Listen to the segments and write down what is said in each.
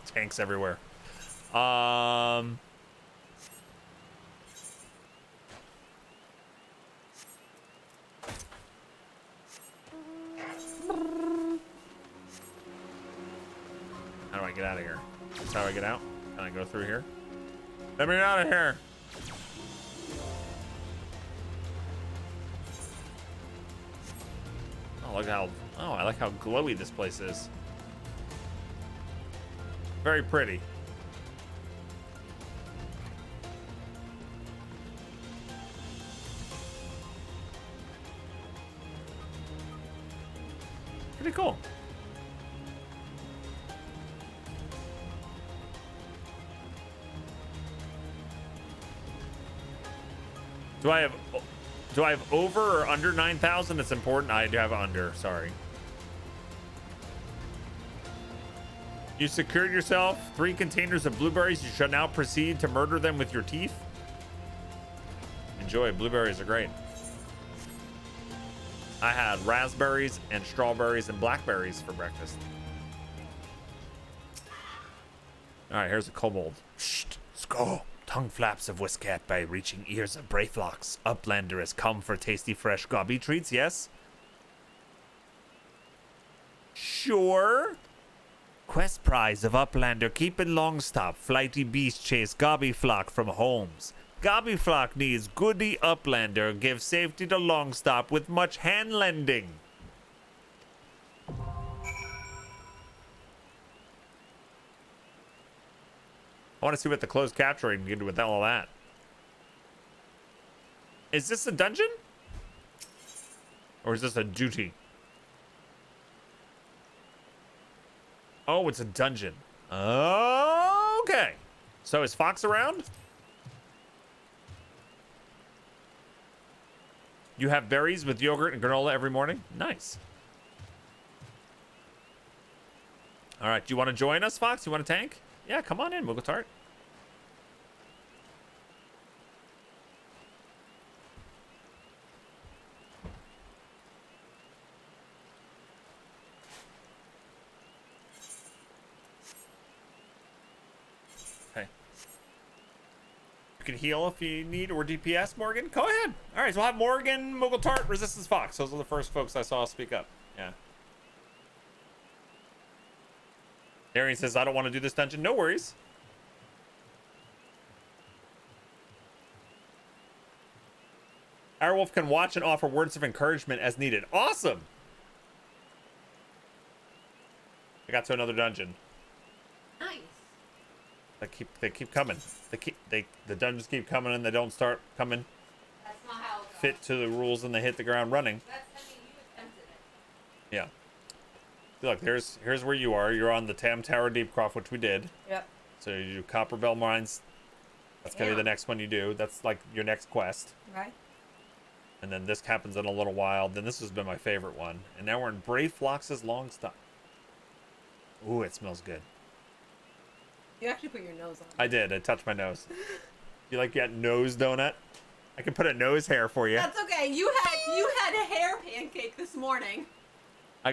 Tanks everywhere. How do I get out of here? That's how I get out? Can I go through here? Let me out of here. Oh, look how, oh, I like how glowy this place is. Very pretty. Pretty cool. Do I have over or under 9,000? It's important. I do have under. Sorry. You secured yourself 3 containers of blueberries. You shall now proceed to murder them with your teeth. Enjoy. Blueberries are great. I had raspberries and strawberries and blackberries for breakfast. All right, here's a kobold. Shh, Skull. Tongue flaps of Whiskat by reaching ears of BRAYFLOX'S. Uplander has come for tasty, fresh gobby treats, yes? Sure. Quest prize of Uplander keeping LONGSTOP. Flighty beast chase Gobbyflock from homes. Gobbyflock needs goody Uplander. Give safety to LONGSTOP with much hand lending. I want to see what the closed capturing can do with all that. Is this a dungeon? Or is this a duty? Oh, it's a dungeon. Okay. So is Fox around? You have berries with yogurt and granola every morning? Nice. All right. Do you want to join us, Fox? You want to tank? Yeah, come on in, Muggletart. Okay. You can heal if you need, or DPS, Morgan. Go ahead. All right, so we'll have Morgan, Muggletart, Resistance Fox. Those are the first folks I saw speak up. Yeah. Darian says, I don't want to do this dungeon. No worries. Airwolf can watch and offer words of encouragement as needed. Awesome. I got to another dungeon. Nice. They keep coming. The dungeons keep coming and they don't start coming. That's not how it goes. Fit to the rules and they hit the ground running. That's, I mean, you attempted it. Yeah. Look, here's where you are. You're on the Tam Tower Deepcroft, which we did. Yep. So you do Copper Bell Mines. That's gonna be the next one you do. That's like your next quest. Right. And then this happens in a little while. Then this has been my favorite one. And now we're in BRAYFLOX'S LONGSTOP. Ooh, it smells good. You actually put your nose on it. I did. I touched my nose. You like that nose donut? I can put a nose hair for you. That's okay. You had a hair pancake this morning.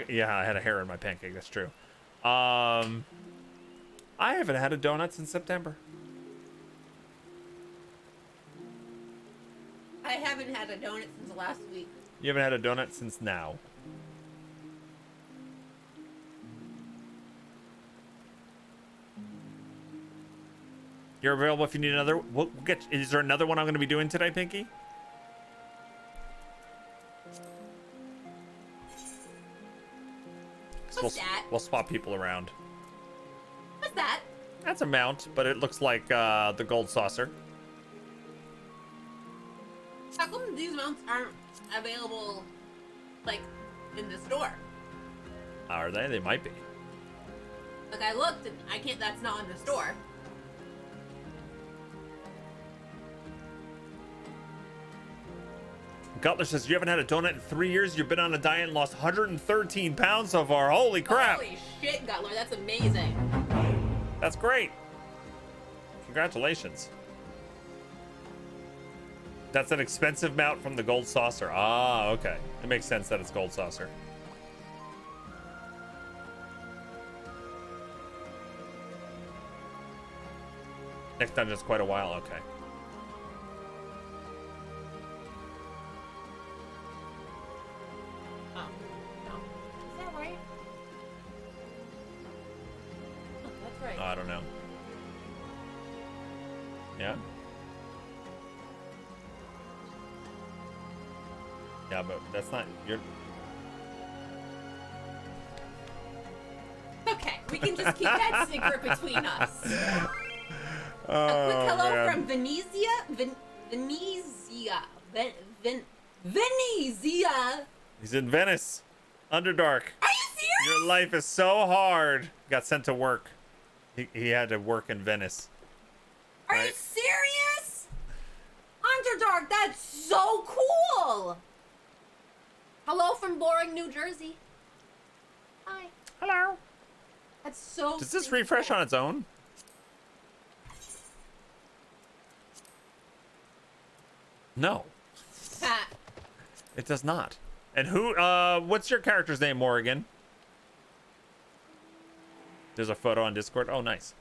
Yeah, I had a hair in my pancake. That's true. I haven't had a donut since September. I haven't had a donut since last week. You haven't had a donut since now. You're available if you need another. We'll get. Is there another one I'm going to be doing today, Pinky? What's that? We'll swap people around. What's that? That's a mount, but it looks like the gold saucer. How come these mounts aren't available, like, in the store? Are they? They might be. Like, I looked and I can't. That's not in the store. Gutler says, you haven't had a donut in 3 years. You've been on a diet and lost 113 pounds so far. Holy crap. Holy shit, Gutler. That's amazing. That's great. Congratulations. That's an expensive mount from the gold saucer. Ah, okay. It makes sense that it's gold saucer. Next dungeon's quite a while. Okay. Oh, no. Is that right? Oh, that's right. I don't know. Yeah. Yeah, but that's not your. Okay, we can just keep that secret between us. Oh, A quick hello man. from Venezia. Venezia. He's in Venice. Underdark. Are you serious? Your life is so hard. Got sent to work. He had to work in Venice. Are you Right. serious? Underdark, that's so cool. Hello from boring New Jersey. Hi. Hello. That's so Does this freaking refresh cool. on its own? No, Ha. it does not. And what's your character's name, Morrigan? There's a photo on Discord. Oh, nice.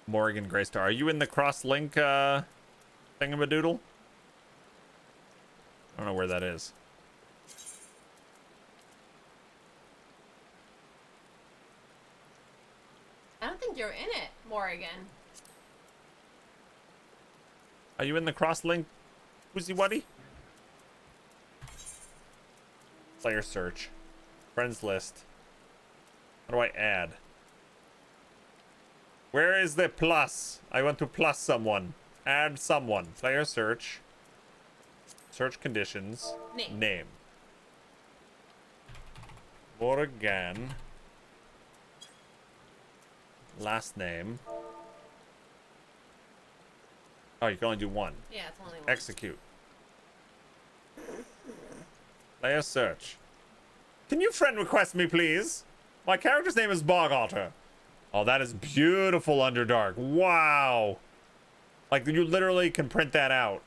Morrigan Greystar. Are you in the cross-link thingamadoodle? I don't know where that is. I don't think you're in it, Morrigan. Are you in the cross-link Woozy Wuddy? Player search. Friends list. How do I add? Where is the plus? I want to plus someone. Add someone. Player search. Search conditions. Name. Morgan. Last name. Oh, you can only do one. Yeah, it's only one. Execute. Player search. Can you friend request me, please? My character's name is Bog Otter. Oh, that is beautiful, Underdark. Wow. Like, you literally can print that out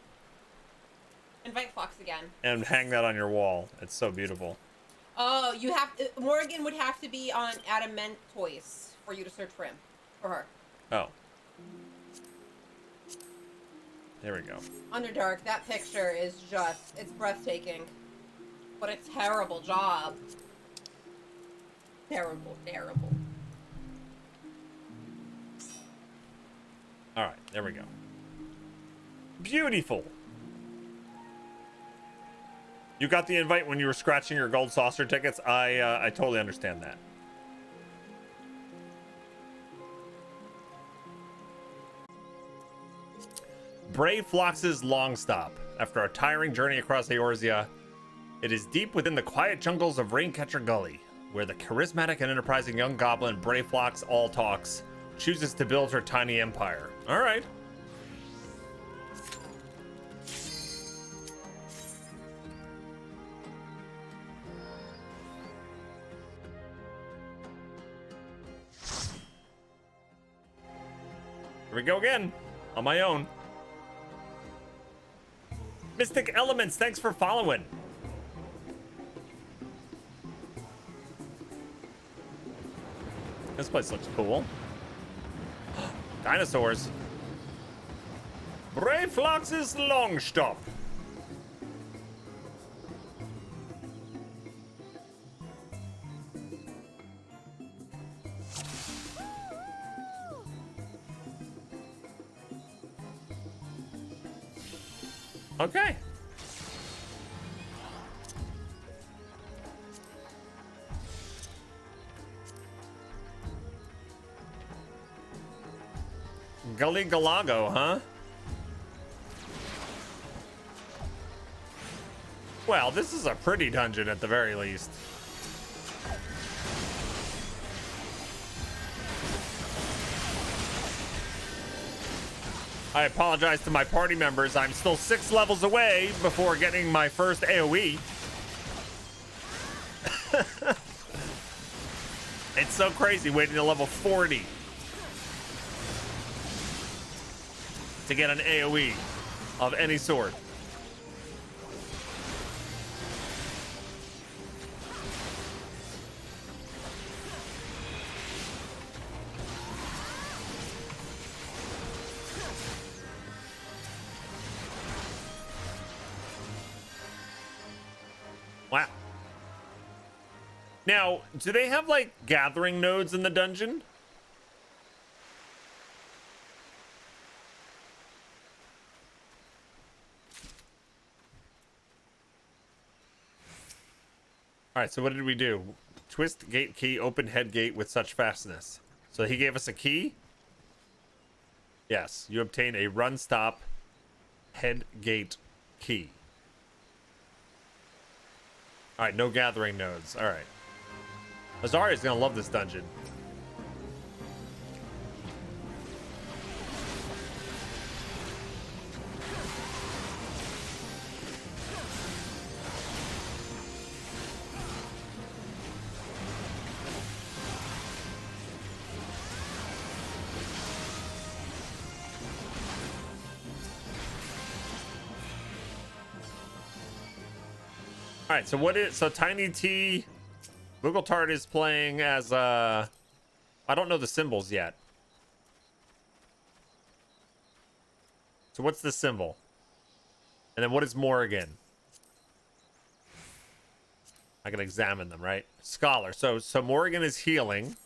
Invite Fox again. and hang that on your wall. It's so beautiful. Oh, you have Morgan would have to be on Adamant Toys for you to search for him or her. Oh. There we go. Underdark, that picture is just, it's breathtaking. What a terrible job. Terrible, terrible. All right, there we go. Beautiful. You got the invite when you were scratching your gold saucer tickets. I totally understand that. BRAYFLOX'S LONGSTOP. After a tiring journey across Eorzea, it is deep within the quiet jungles of Raincatcher Gully, where the charismatic and enterprising young goblin BRAYFLOX All Talks chooses to build her tiny empire. All right. Here we go again, on my own. Mystic Elements, thanks for following. This place looks cool. Dinosaurs. BRAYFLOX'S LONGSTOP. Okay. Gully Galago, huh? Well, this is a pretty dungeon at the very least. I apologize to my party members. I'm still 6 levels away before getting my first AoE. It's so crazy waiting to level 40 to get an AoE of any sort. Now, do they have like gathering nodes in the dungeon? All right, so what did we do? Twist gate key, open head gate with such fastness. So he gave us a key? Yes, you obtain a run stop head gate key. All right, no gathering nodes. All right. Azaria's gonna love this dungeon. All right, so what is so Tiny T Moogle Tart is playing as I don't know the symbols yet. So what's the symbol? And then what is Morrigan? I can examine them, right? Scholar. So Morrigan is healing.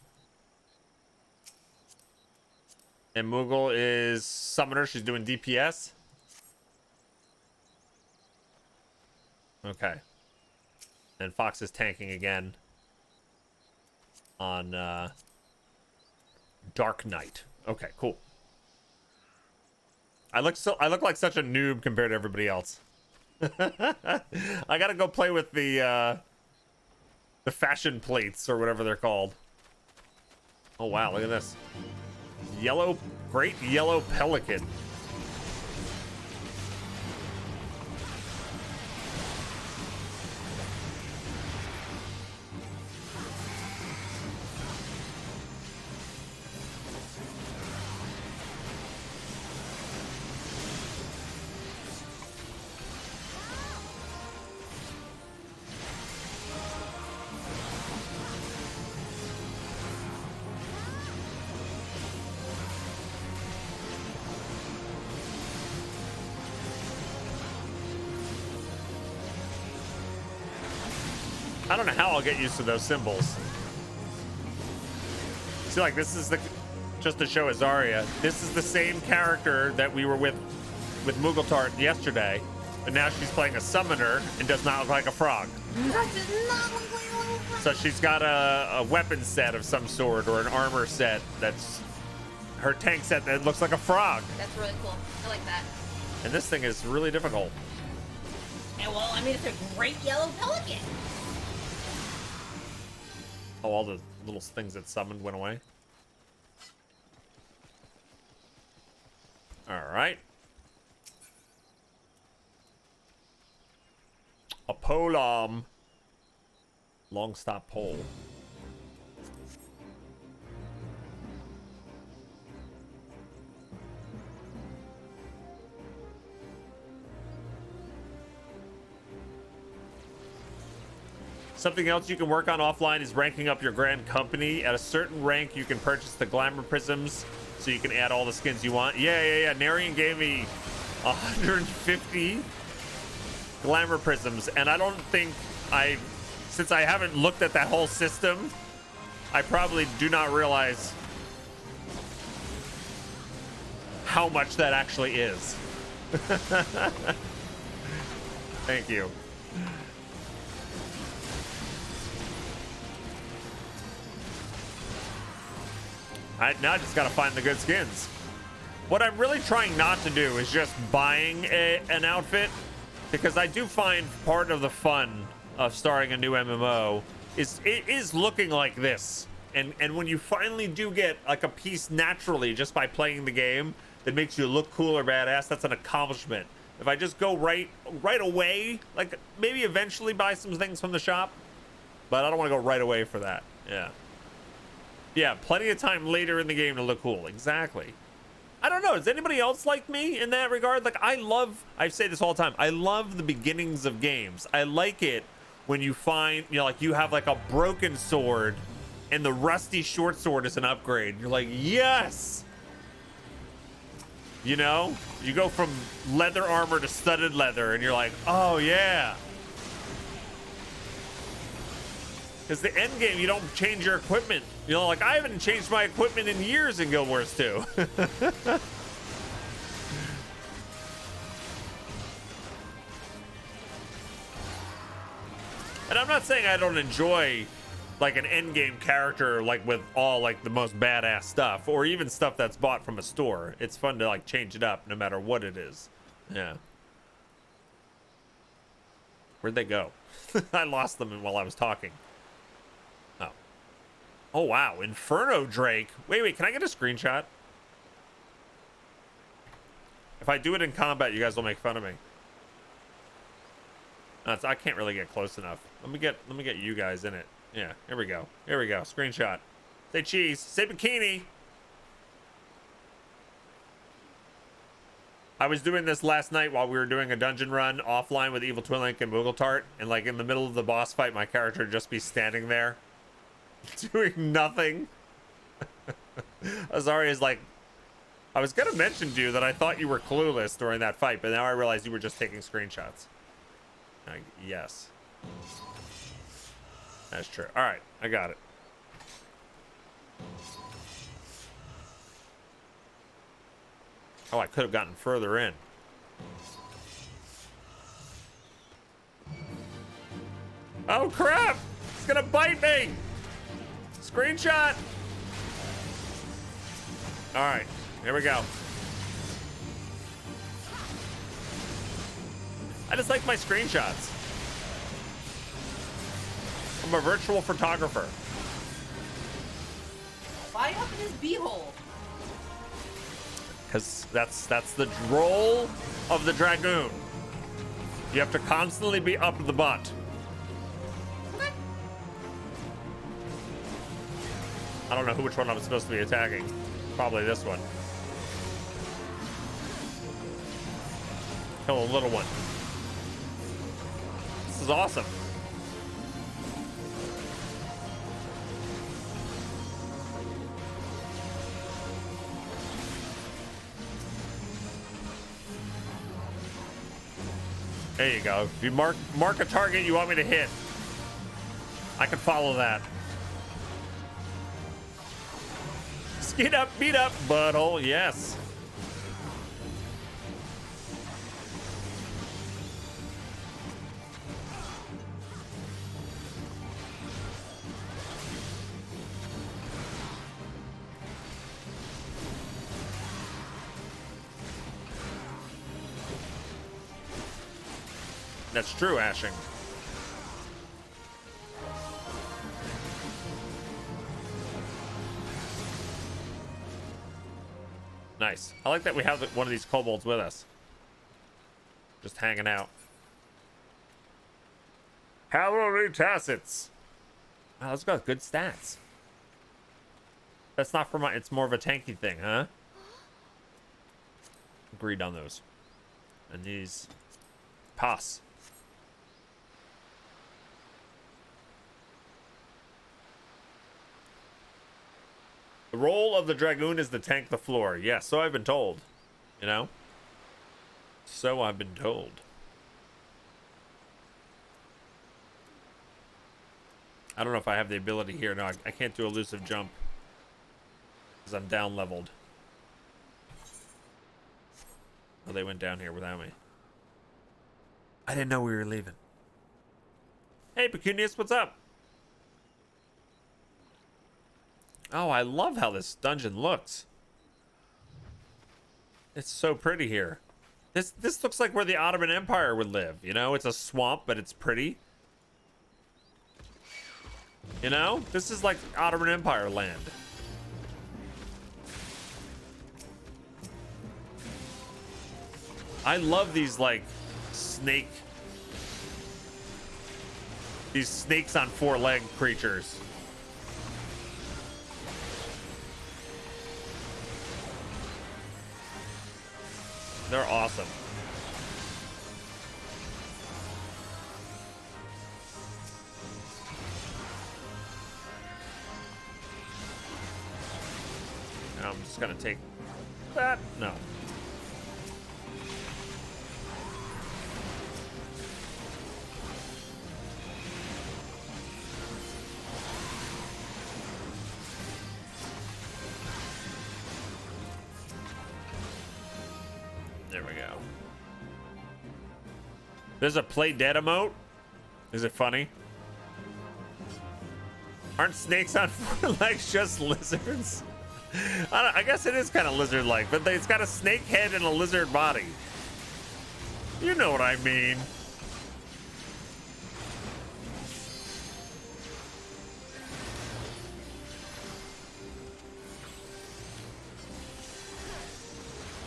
And Moogle is summoner. She's doing DPS. Okay. And Fox is tanking again on Dark Knight. Okay, cool. I look like such a noob compared to everybody else. I gotta go play with the fashion plates or whatever they're called. Oh wow, look at this. Great yellow pelican. I don't know how I'll get used to those symbols. See, like, this is just to show Azaria, this is the same character that we were with Moogle Tart yesterday, but now she's playing a summoner and does not look like a frog. That does not look like a frog. So she's got a weapon set of some sort or an armor set that's her tank set that looks like a frog. That's really cool. I like that. And this thing is really difficult. And well, I mean, it's a great yellow pelican. Oh, all the little things that summoned went away. All right. A polearm. Long stop pole. Something else you can work on offline is ranking up your grand company. At a certain rank, you can purchase the glamour prisms, so you can add all the skins you want. Yeah. Narian gave me 150 glamour prisms, and I don't think since I haven't looked at that whole system, I probably do not realize how much that actually is. Thank you. Now I just gotta find the good skins. What I'm really trying not to do is just buying an outfit, because I do find part of the fun of starting a new MMO is looking like this. And when you finally do get like a piece naturally just by playing the game that makes you look cool or badass, that's an accomplishment. If I just go right away, like maybe eventually buy some things from the shop, but I don't want to go right away for that. Yeah, plenty of time later in the game to look cool. Exactly. I don't know. Is anybody else like me in that regard? Like, I say this all the time. I love the beginnings of games. I like it when you find, like you have like a broken sword and the rusty short sword is an upgrade. You're like, yes! You know? You go from leather armor to studded leather and you're like, oh yeah. Because the end game, you don't change your equipment. You know, like I haven't changed my equipment in years in Guild Wars 2. And I'm not saying I don't enjoy like an end game character, like with all like the most badass stuff, or even stuff that's bought from a store. It's fun to like change it up no matter what it is. Yeah. Where'd they go? I lost them while I was talking. Oh. Oh, wow. Inferno Drake. Wait, can I get a screenshot? If I do it in combat, you guys will make fun of me. I can't really get close enough. Let me get you guys in it. Yeah, here we go. Here we go. Screenshot. Say cheese. Say bikini. I was doing this last night while we were doing a dungeon run offline with Evil Twin Link and Moogle Tart, and like in the middle of the boss fight, my character would just be standing there, doing nothing. Azaria's like, I was gonna mention to you that I thought you were clueless during that fight, but now I realize you were just taking screenshots. Yes. That's true. All right, I got it. Oh, I could have gotten further in. Oh, crap! It's gonna bite me! Screenshot! All right, here we go. I just like my screenshots. I'm a virtual photographer. Why up in his beehole? Because that's the role of the Dragoon. You have to constantly be up the butt. I don't know which one I'm supposed to be attacking. Probably this one. Kill a little one. This is awesome. There you go. If you mark a target you want me to hit, I can follow that. Skin up, beat up, butthole, yes. That's true, Ashing. Nice. I like that we have one of these kobolds with us. Just hanging out. Cavalry Tassets. Wow, that's got good stats. That's not for my... It's more of a tanky thing, huh? Agreed on those. And these... Pass. The role of the Dragoon is to tank the floor. Yes, so I've been told. You know? So I've been told. I don't know if I have the ability here. No, I can't do elusive jump. Because I'm down leveled. Oh, they went down here without me. I didn't know we were leaving. Hey, Pecunious, what's up? Oh, I love how this dungeon looks. It's so pretty here. This looks like where the Ottoman Empire would live. You know, it's a swamp, but it's pretty. You know, this is like Ottoman Empire land. I love these like these snakes on four-legged creatures. They're awesome. Now I'm just gonna take that. No. we go. There's a play dead emote. Is it funny? Aren't snakes on four legs just lizards? I guess it is kind of lizard-like, but it's got a snake head and a lizard body. You know what I mean.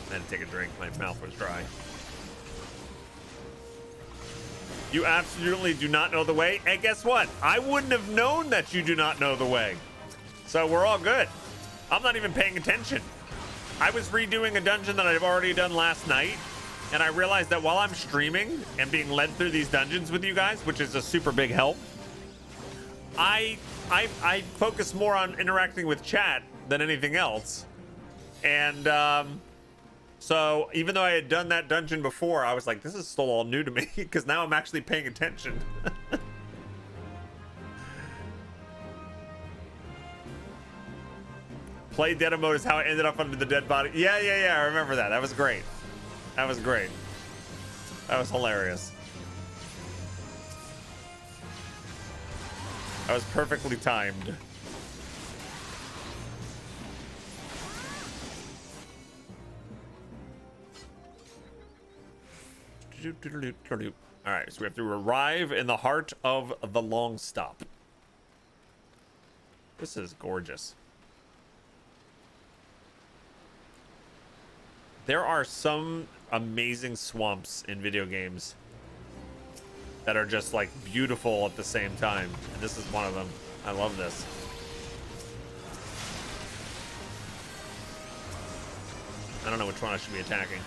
I had to take a drink. My mouth was dry. You absolutely do not know the way. And guess what? I wouldn't have known that you do not know the way. So we're all good. I'm not even paying attention. I was redoing a dungeon that I've already done last night. And I realized that while I'm streaming and being led through these dungeons with you guys, which is a super big help, I focus more on interacting with chat than anything else. And so even though I had done that dungeon before, I was like, this is still all new to me because now I'm actually paying attention. Play dead mode is how I ended up under the dead body. Yeah, I remember that. That was great. That was great. That was hilarious. That was perfectly timed. All right, so we have to arrive in the heart of the LONGSTOP. This is gorgeous. There are some amazing swamps in video games that are just like beautiful at the same time. And this is one of them. I love this. I don't know which one I should be attacking.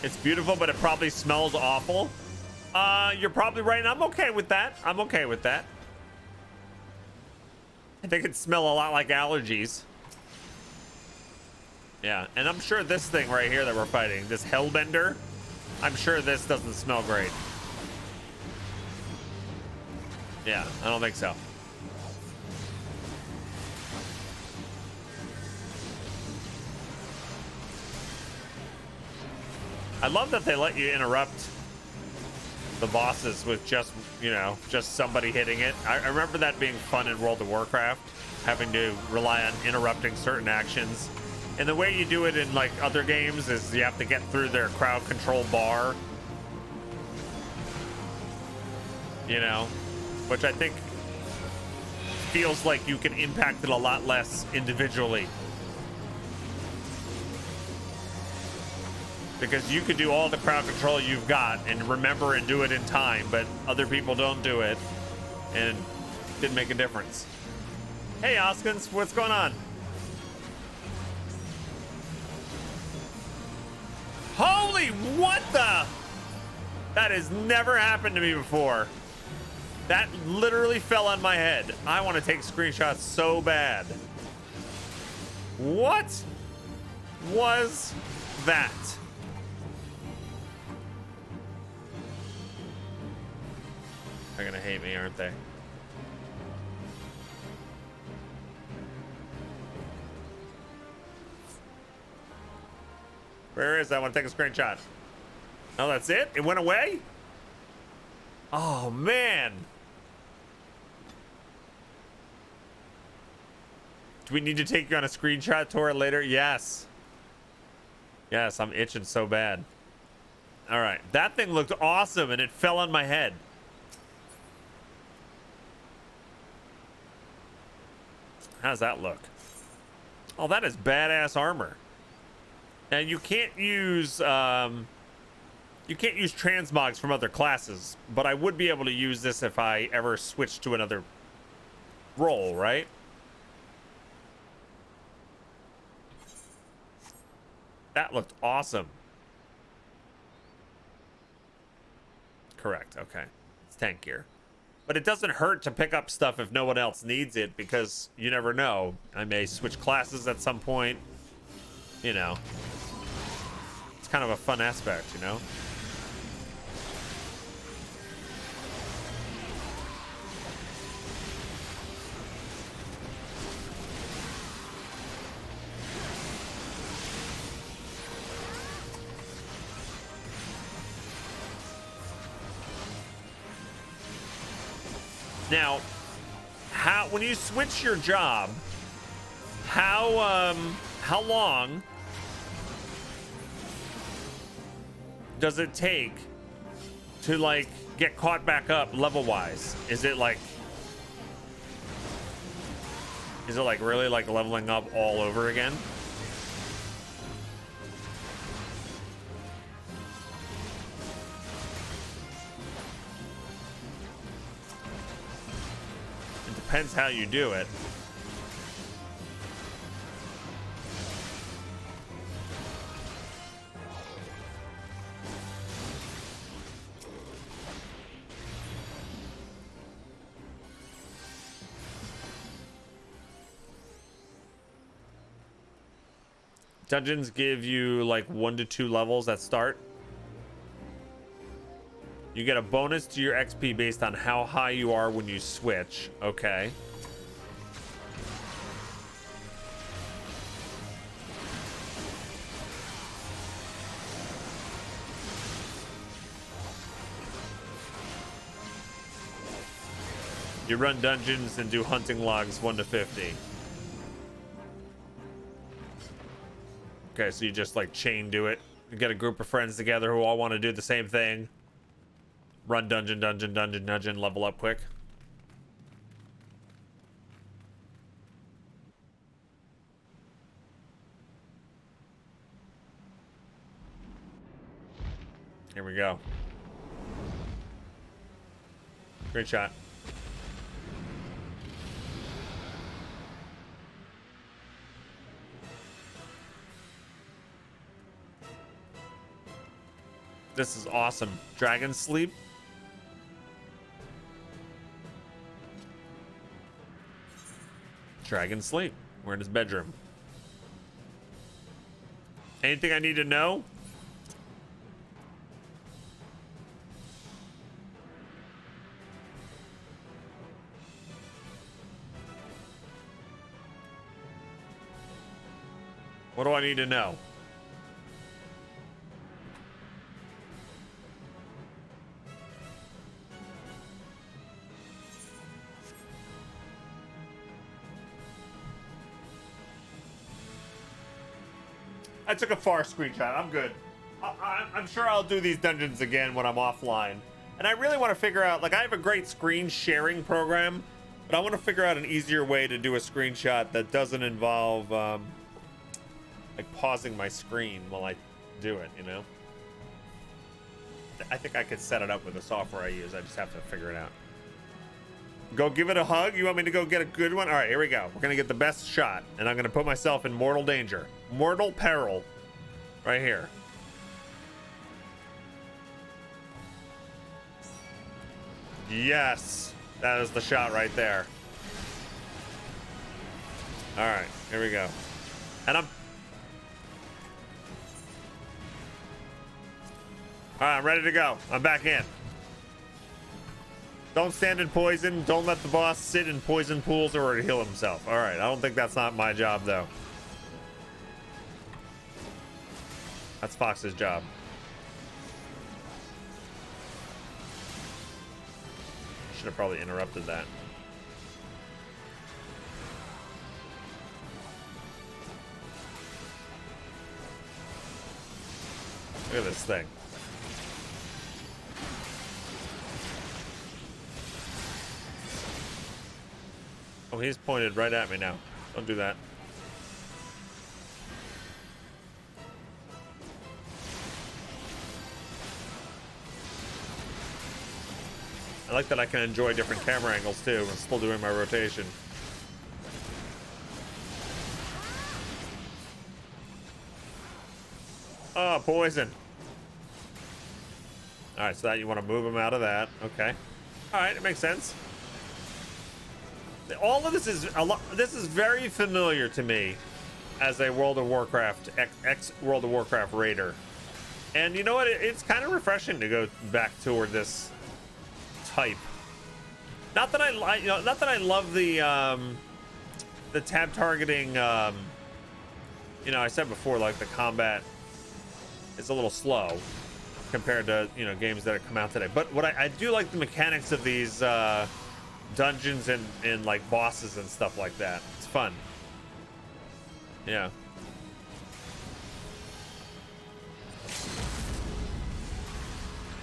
It's beautiful, but it probably smells awful. You're probably right, and I'm okay with that. I'm okay with that. I think it smells a lot like allergies. Yeah, and I'm sure this thing right here that we're fighting, this Hellbender, I'm sure this doesn't smell great. Yeah, I don't think so. I love that they let you interrupt the bosses with just, you know, just somebody hitting it. I remember that being fun in World of Warcraft, having to rely on interrupting certain actions. And the way you do it in like other games is you have to get through their crowd control bar, you know, which I think feels like you can impact it a lot less individually. Because you could do all the crowd control you've got and remember and do it in time, but other people don't do it, and it didn't make a difference. Hey, Oskins, what's going on? Holy, what the? That has never happened to me before. That literally fell on my head. I want to take screenshots so bad. What was that? They're gonna hate me, aren't they? Where is that? I want to take a screenshot. Oh, that's it? It went away? Oh, man. Do we need to take you on a screenshot tour later? Yes. Yes, I'm itching so bad. All right. That thing looked awesome, and it fell on my head. How does that look? Oh, that is badass armor. And you can't use transmogs from other classes, but I would be able to use this if I ever switch to another role, right? That looked awesome. Correct. Okay. It's tank gear. But it doesn't hurt to pick up stuff if no one else needs it, because you never know. I may switch classes at some point. You know. It's kind of a fun aspect, you know? Now, when you switch your job, how long does it take to like get caught back up level wise? Is it like really like leveling up all over again? Depends how you do it. Dungeons give you like 1 to 2 levels at start. You get a bonus to your XP based on how high you are when you switch. Okay. You run dungeons and do hunting logs 1 to 50. Okay, so you just like chain do it. You get a group of friends together who all want to do the same thing. Run dungeon, level up quick. Here we go. Great shot. This is awesome. Dragon sleep. Dragon sleep. We're in his bedroom. Anything I need to know? What do I need to know? I took a far screenshot. I'm good. I'm sure I'll do these dungeons again when I'm offline. And I really want to figure out, like, I have a great screen sharing program, but I want to figure out an easier way to do a screenshot that doesn't involve, like, pausing my screen while I do it, you know? I think I could set it up with the software I use. I just have to figure it out. Go give it a hug? You want me to go get a good one? All right, here we go. We're going to get the best shot, and I'm going to put myself in mortal danger. Mortal peril. Right here. Yes. That is the shot right there. All right, here we go. And I'm ready to go. I'm back in. Don't stand in poison. Don't let the boss sit in poison pools or heal himself. All right. I don't think that's not my job, though. That's Fox's job. Should have probably interrupted that. Look at this thing. Oh, he's pointed right at me now. Don't do that. I like that I can enjoy different camera angles too and still doing my rotation. Oh, poison. All right, so that you want to move them out of that. Okay. All right, it makes sense. All of this is this is very familiar to me as a World of Warcraft ex World of Warcraft raider. And you know what? It's kind of refreshing to go back toward this type. Not that I like, you know, not that I love the tab targeting. You know, I said before, like the combat is a little slow compared to, you know, games that have come out today. But what I do like the mechanics of these dungeons and like bosses and stuff like that. It's fun. Yeah.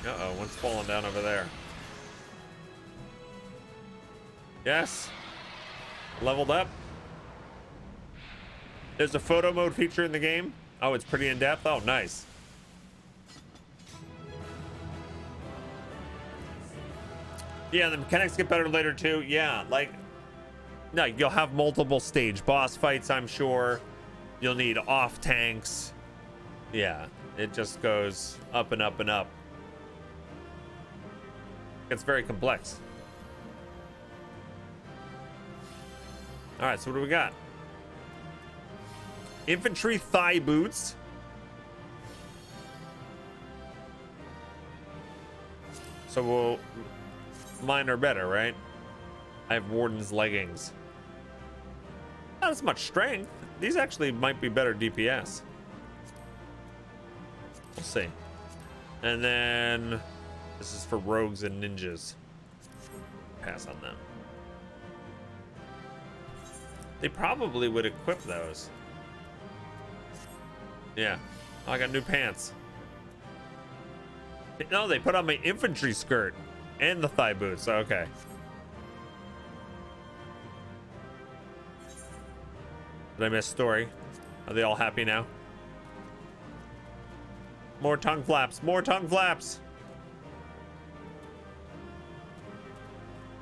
Uh-oh, one's falling down over there. Yes. Leveled up. There's a photo mode feature in the game. Oh, it's pretty in depth. Oh, nice. Yeah, the mechanics get better later too. Yeah, like, no, you'll have multiple stage boss fights, I'm sure. You'll need off tanks. Yeah, it just goes up and up and up. It's very complex. All right, so what do we got? Infantry thigh boots. So we'll, mine are better, right? I have Warden's leggings. Not as much strength. These actually might be better DPS. We'll see. And then this is for rogues and ninjas. Pass on them. They probably would equip those. Yeah. Oh, I got new pants. No, they put on my infantry skirt and the thigh boots. Okay. Did I miss story? Are they all happy now? More tongue flaps. More tongue flaps.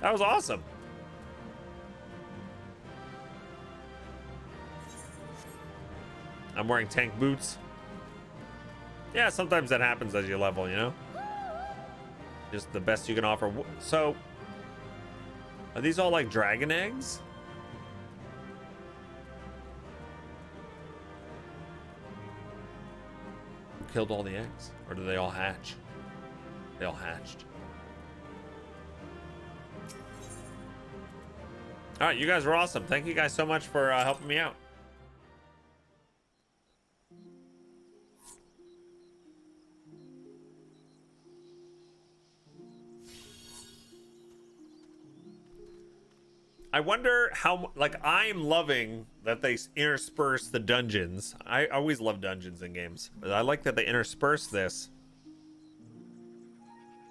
That was awesome. I'm wearing tank boots. Yeah, sometimes that happens as you level, you know? Just the best you can offer. So, are these all like dragon eggs? Who killed all the eggs? Or do they all hatch? They all hatched. All right, you guys were awesome. Thank you guys so much for helping me out. I wonder how, like, I'm loving that they intersperse the dungeons. I always love dungeons in games, but I like that they intersperse this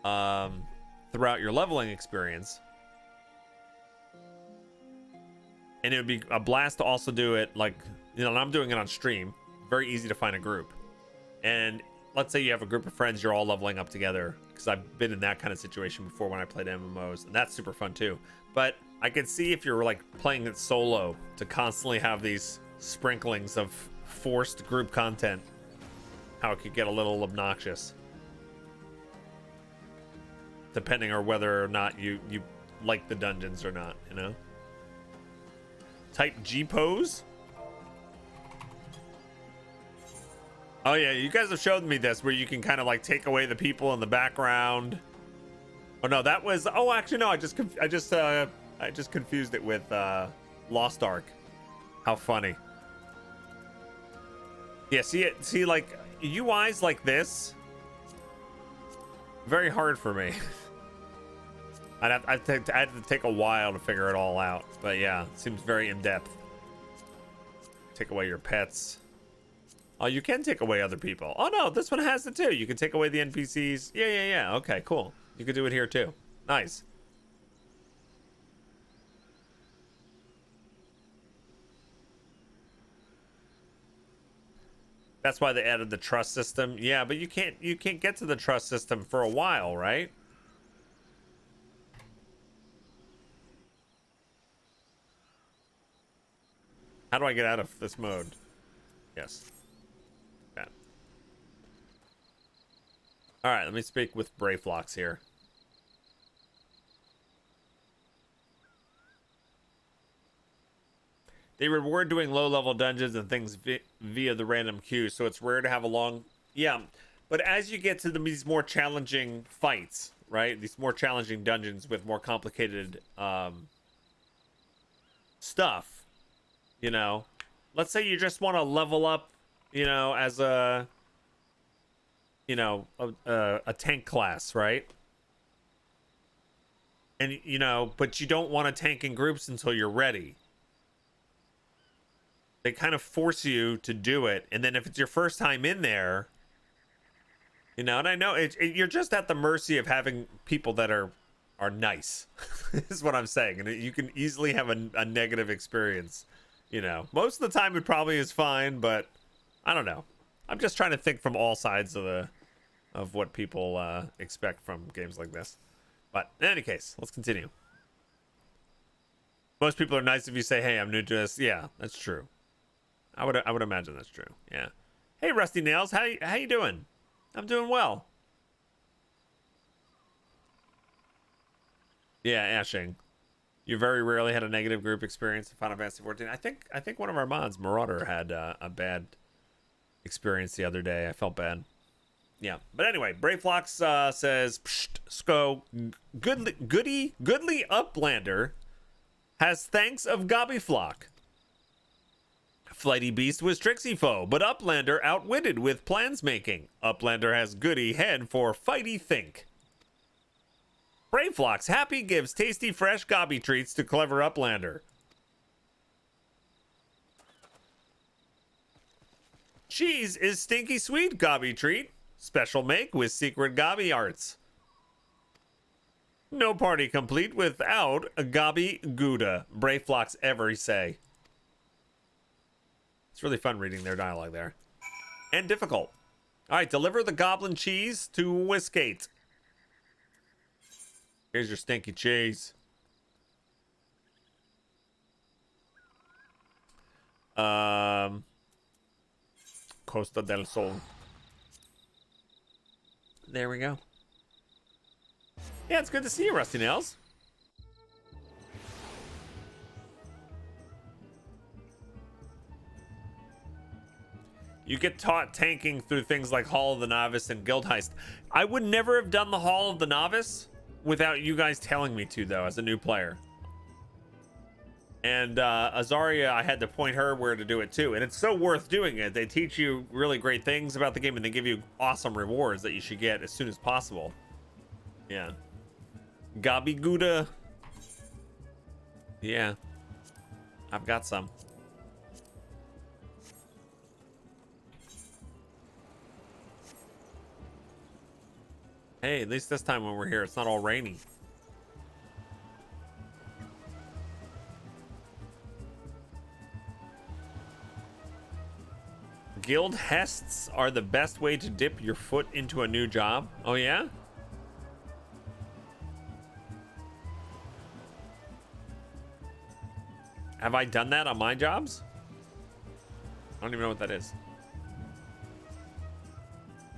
throughout your leveling experience. And it would be a blast to also do it, like, you know, and I'm doing it on stream. Very easy to find a group. And let's say you have a group of friends, you're all leveling up together, because I've been in that kind of situation before when I played MMOs, and that's super fun too. But I could see if you're like playing it solo to constantly have these sprinklings of forced group content, how it could get a little obnoxious, depending on whether or not you like the dungeons or not, you know. Type G pose. Oh yeah, you guys have showed me this where you can kind of like take away the people in the background. Oh no, that was, oh actually no, I just confused it with Lost Ark. How funny. Yeah, see like UIs like this, very hard for me. I had to take a while to figure it all out, but yeah, it seems very in-depth. Take away your pets. Oh, you can take away other people. Oh no, this one has it too. You can take away the NPCs. Yeah. Okay, cool. You could do it here too. Nice. That's why they added the trust system. Yeah, but you can't get to the trust system for a while, right? How do I get out of this mode? Yes. Yeah. All right, let me speak with BRAYFLOX'S here. They reward doing low-level dungeons and things via the random queue, so it's rare to have a long... Yeah, but as you get to these more challenging fights, right? These more challenging dungeons with more complicated stuff, you know? Let's say you just want to level up, you know, as a... You know, a tank class, right? And, you know, but you don't want to tank in groups until you're ready. They kind of force you to do it, and then if it's your first time in there, you know, and I know you're just at the mercy of having people that are nice, is what I'm saying, and you can easily have a negative experience. You know, most of the time it probably is fine, but I don't know. I'm just trying to think from all sides of what people expect from games like this. But in any case, let's continue. Most people are nice if you say, "Hey, I'm new to this." Yeah, that's true. I would imagine that's true. Yeah. Hey, Rusty Nails, how you doing? I'm doing well. Yeah, Ashing. You very rarely had a negative group experience in Final Fantasy 14. I think one of our mods, Marauder, had a bad experience the other day. I felt bad. Yeah, but anyway, BRAYFLOX says, Psht, Sko, goodly Uplander has thanks of Gobbyflock. Flighty Beast was Trixie Foe, but Uplander outwitted with plans making. Uplander has goody head for fighty think. BRAYFLOX happy gives tasty fresh gobby treats to clever Uplander. Cheese is stinky sweet gobby treat. Special make with secret gobby arts. No party complete without a gobby gouda. BRAYFLOX ever say. It's really fun reading their dialogue there. And difficult. All right, deliver the goblin cheese to Whiskate. Here's your stinky cheese. Costa del Sol. There we go. Yeah, it's good to see you, Rusty Nails. You get taught tanking through things like Hall of the Novice and Guild Heist. I would never have done the Hall of the Novice without you guys telling me to, though, as a new player. And Azaria, I had to point her where to do it, too. And it's so worth doing it. They teach you really great things about the game, and they give you awesome rewards that you should get as soon as possible. Yeah. Gobby Gouda. Yeah. I've got some. Hey, at least this time when we're here, it's not all rainy. Guild hests are the best way to dip your foot into a new job. Oh, yeah? Have I done that on my jobs? I don't even know what that is.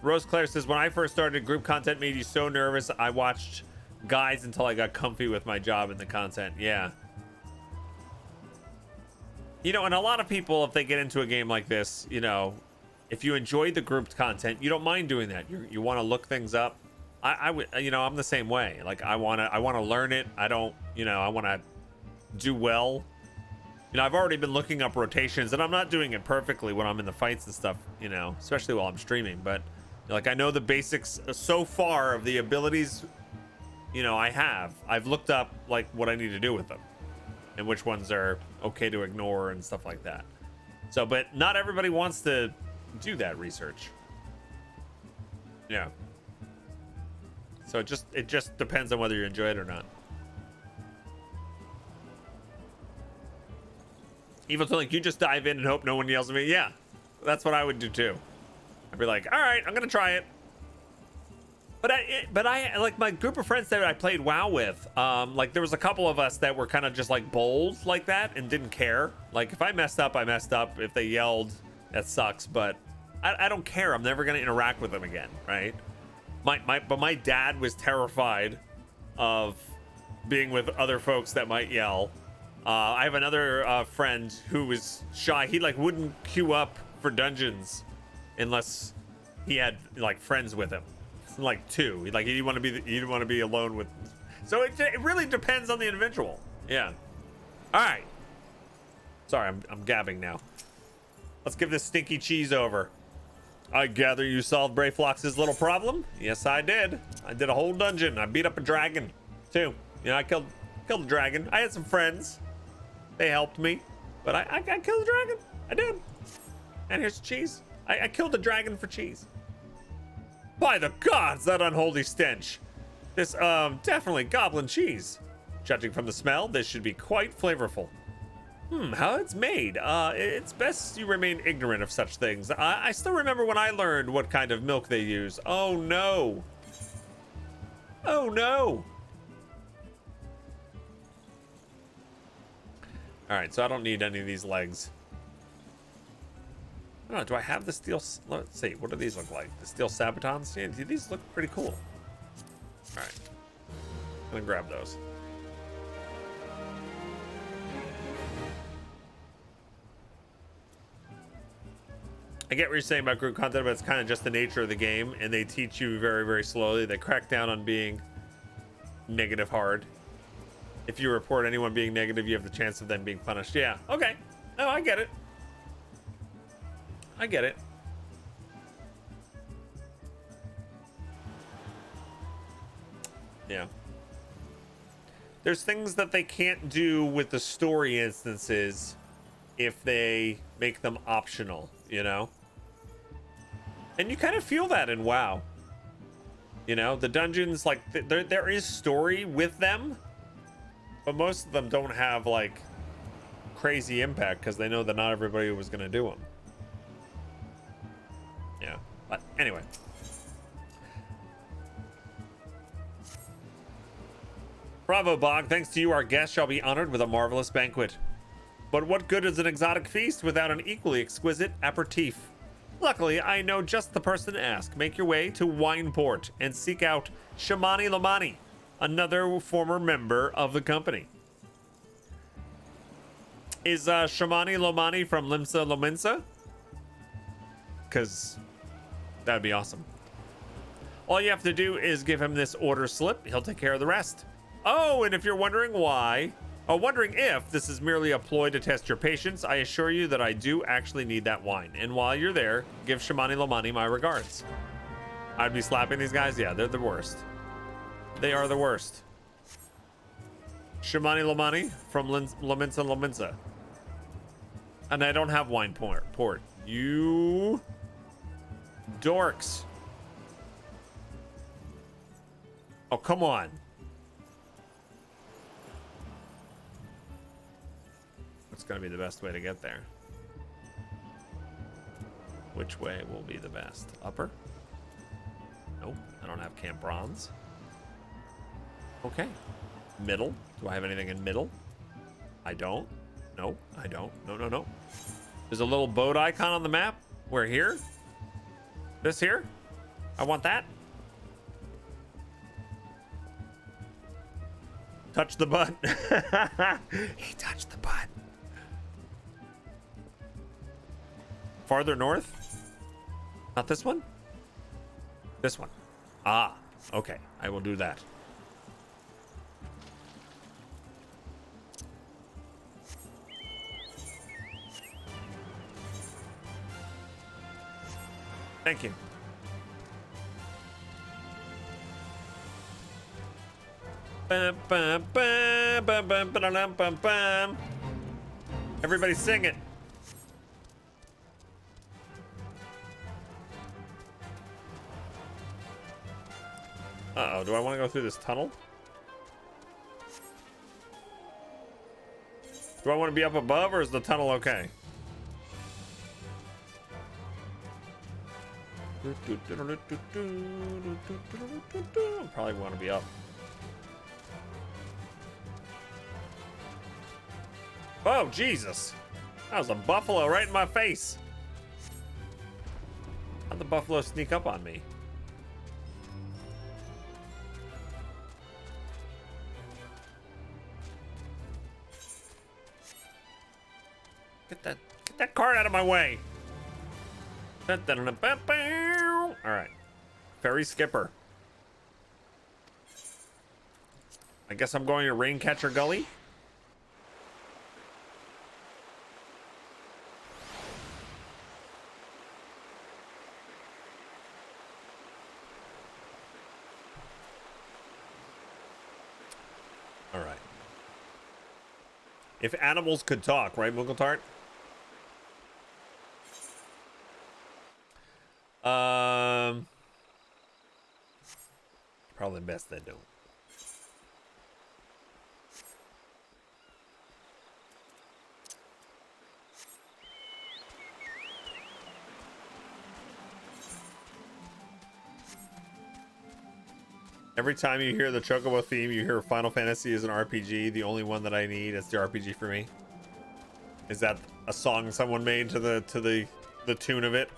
Rose Claire says, when I first started, group content made you so nervous. I watched guides until I got comfy with my job and the content. Yeah. You know, and a lot of people, if they get into a game like this, you know, if you enjoy the grouped content, you don't mind doing that. You want to look things up. I would, you know, I'm the same way. Like, I want to learn it. I don't, you know, I want to do well. You know, I've already been looking up rotations, and I'm not doing it perfectly when I'm in the fights and stuff, you know, especially while I'm streaming. But, like, I know the basics so far of the abilities, you know, I have. I've looked up, like, what I need to do with them and which ones are okay to ignore and stuff like that. So, but not everybody wants to do that research. Yeah. So it just depends on whether you enjoy it or not. Evil Twin, like, you just dive in and hope no one yells at me. Yeah, that's what I would do too. I'd be like, all right, I'm gonna try it. But I like my group of friends that I played WoW with. Like, there was a couple of us that were kind of just like bold like that and didn't care. Like, if I messed up, I messed up. If they yelled, that sucks. But I don't care. I'm never gonna interact with them again, right? But my dad was terrified of being with other folks that might yell. I have another friend who was shy. He like wouldn't queue up for dungeons unless he had like friends with him, like two. Like he didn't want to be alone with. So it really depends on the individual. Yeah. All right. Sorry, I'm gabbing now. Let's give this stinky cheese over. I gather you solved BRAYFLOX'S little problem? Yes, I did. I did a whole dungeon. I beat up a dragon, too. You know, I killed a dragon. I had some friends. They helped me. But I killed a dragon. I did. And here's cheese. I killed a dragon for cheese. By the gods, that unholy stench. This, definitely goblin cheese. Judging from the smell, this should be quite flavorful. How it's made. It's best you remain ignorant of such things. I still remember when I learned what kind of milk they use. Oh no. Oh no. All right, so I don't need any of these legs. I don't know, do I have the steel? Let's see, what do these look like? The steel sabatons? Yeah, these look pretty cool. All right, I'm gonna grab those. I get what you're saying about group content, but it's kind of just the nature of the game, and they teach you very, very slowly. They crack down on being negative hard. If you report anyone being negative, you have the chance of them being punished. Yeah, okay. No, I get it. I get it. Yeah. There's things that they can't do with the story instances if they make them optional, you know? And you kind of feel that in WoW. You know, the dungeons, like, there is story with them, but most of them don't have, like, crazy impact because they know that not everybody was going to do them. Yeah, but anyway. Bravo, Bog. Thanks to you, our guest shall be honored with a marvelous banquet. But what good is an exotic feast without an equally exquisite aperitif? Luckily, I know just the person to ask. Make your way to Wineport and seek out Shamani Lomani, another former member of the company. Is Shamani Lomani from Limsa Lominsa? Because that'd be awesome. All you have to do is give him this order slip. He'll take care of the rest. Oh, and if you're wondering wondering if this is merely a ploy to test your patience, I assure you that I do actually need that wine. And while you're there, give Shamani Lomani my regards. I'd be slapping these guys? Yeah, they're the worst. They are the worst. Shamani Lomani from Lominsa Lominsa. And I don't have wine port. You dorks. Oh, come on. What's going to be the best way to get there? Which way will be the best? Upper? Nope, I don't have Camp Bronze. Okay. Middle? Do I have anything in middle? I don't. No, I don't. No. There's a little boat icon on the map. We're here. This here? I want that. Touch the button. He touched the button. Farther north? Not this one? This one. Ah, okay. I will do that. Thank you. Bum, bum, bum, bum, bum, ba-da-dum, bum, bum. Everybody sing it. Uh-oh, do I want to go through this tunnel? Do I want to be up above, or is the tunnel okay? I probably want to be up. Oh, Jesus. That was a buffalo right in my face. How'd the buffalo sneak up on me? Get that cart out of my way. All right. Ferry skipper. I guess I'm going to Raincatcher Gully. All right. If animals could talk, right, Muggletart? Probably best they don't. Every time you hear the Chocobo theme, you hear Final Fantasy is an RPG. The only one that I need is the RPG for me. Is that a song someone made to the tune of it?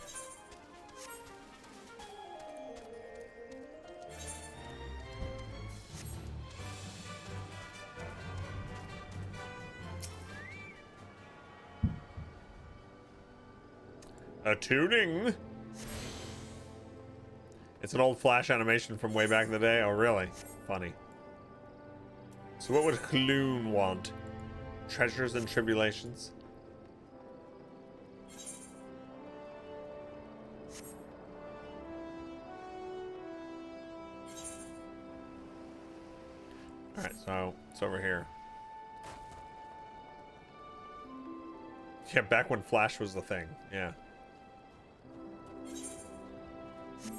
A tuning. It's an old Flash animation from way back in the day. Oh, really? Funny. So what would Kloon want? Treasures and tribulations? Alright, so it's over here. Yeah, back when Flash was the thing. Yeah.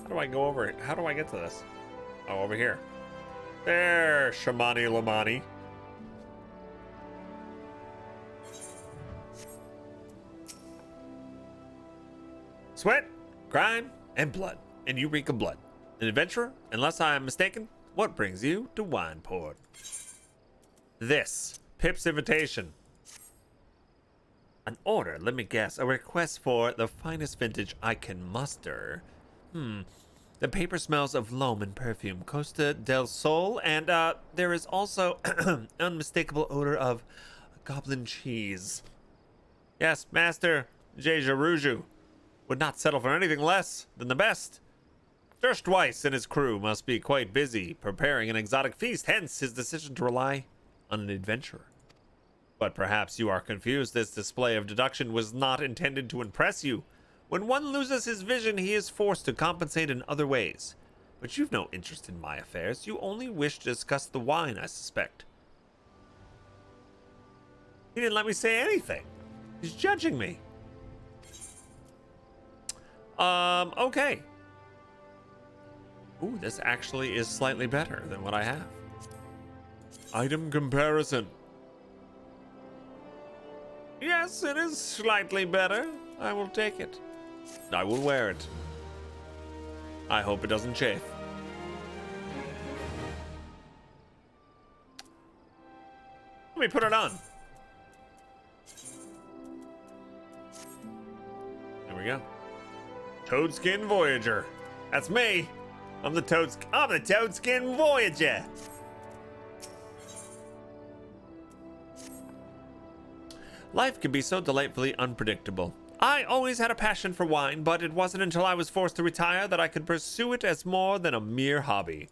How do I go over it? How do I get to this? Oh, over here. There, Shamani Lamani. Sweat, crime, and blood. And Eureka blood. An adventurer, unless I am mistaken. What brings you to Wineport? This. Pip's invitation. An order, let me guess. A request for the finest vintage I can muster. The paper smells of loam and perfume, Costa del Sol, and there is also unmistakable odor of goblin cheese. Yes, Master Jejaruju would not settle for anything less than the best. Durst Weiss and his crew must be quite busy preparing an exotic feast, hence his decision to rely on an adventurer. But perhaps you are confused. This display of deduction was not intended to impress you. When one loses his vision, he is forced to compensate in other ways. But you've no interest in my affairs. You only wish to discuss the wine, I suspect. He didn't let me say anything. He's judging me. Okay. Ooh, this actually is slightly better than what I have. Item comparison. Yes, it is slightly better. I will take it. I will wear it. I hope it doesn't chafe. Let me put it on. There we go. Toadskin Voyager. That's me. I'm the Toadskin Voyager. Life can be so delightfully unpredictable. I always had a passion for wine, but it wasn't until I was forced to retire that I could pursue it as more than a mere hobby.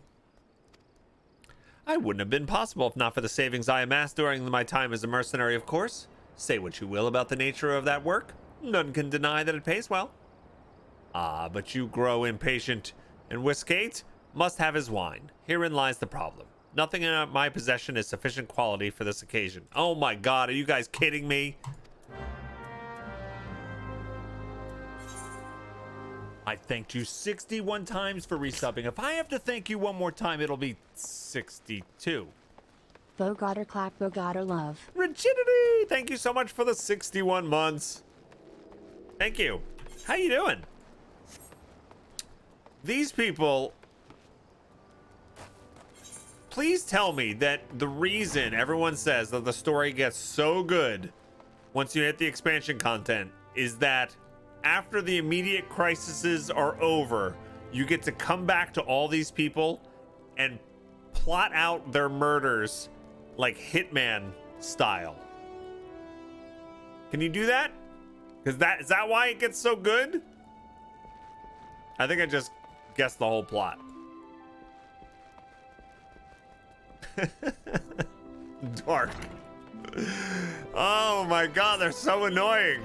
I wouldn't have been possible if not for the savings I amassed during my time as a mercenary, of course. Say what you will about the nature of that work. None can deny that it pays well. Ah, but you grow impatient, and Whiskate must have his wine. Herein lies the problem. Nothing in my possession is sufficient quality for this occasion. Oh my god, are you guys kidding me? I thanked you 61 times for resubbing. If I have to thank you one more time, it'll be 62. Bog Otter clap, Bog Otter love. Rigidity! Thank you so much for the 61 months. Thank you. How you doing? These people... Please tell me that the reason everyone says that the story gets so good once you hit the expansion content is that after the immediate crises are over, you get to come back to all these people and plot out their murders like Hitman style. Can you do that? Is that why it gets so good? I think I just guessed the whole plot. Dark. Oh my god, they're so annoying.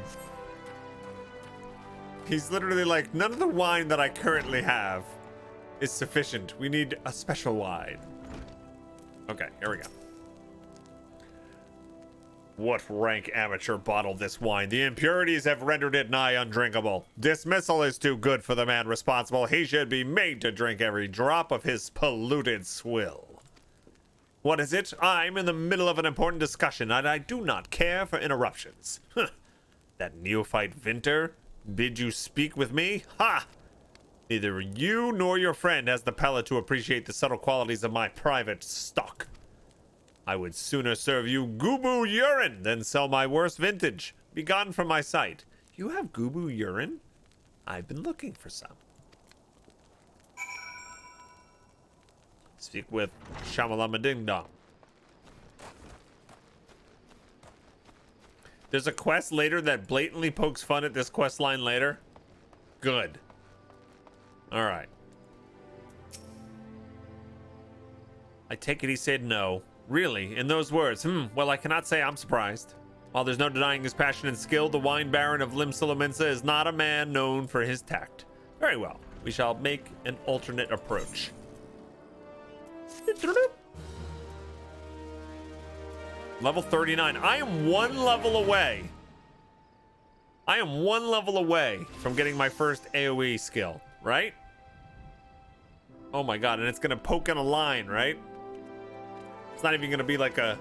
He's literally like, none of the wine that I currently have is sufficient. We need a special wine. Okay, here we go. What rank amateur bottled this wine? The impurities have rendered it nigh undrinkable. Dismissal is too good for the man responsible. He should be made to drink every drop of his polluted swill. What is it? I'm in the middle of an important discussion, and I do not care for interruptions. That neophyte Vinter bid you speak with me? Ha! Neither you nor your friend has the palate to appreciate the subtle qualities of my private stock. I would sooner serve you Gubu urine than sell my worst vintage. Be gone from my sight. You have Gubu urine? I've been looking for some. Speak with Shamalama Ding Dong. There's a quest later that blatantly pokes fun at this quest line later. Good. All right. I take it he said no. Really? In those words? Well, I cannot say I'm surprised. While there's no denying his passion and skill, the wine baron of Limsolominsa is not a man known for his tact. Very well. We shall make an alternate approach. Level 39. I am one level away. I am one level away from getting my first AoE skill, right? Oh my god, and it's gonna poke in a line, right? It's not even gonna be like a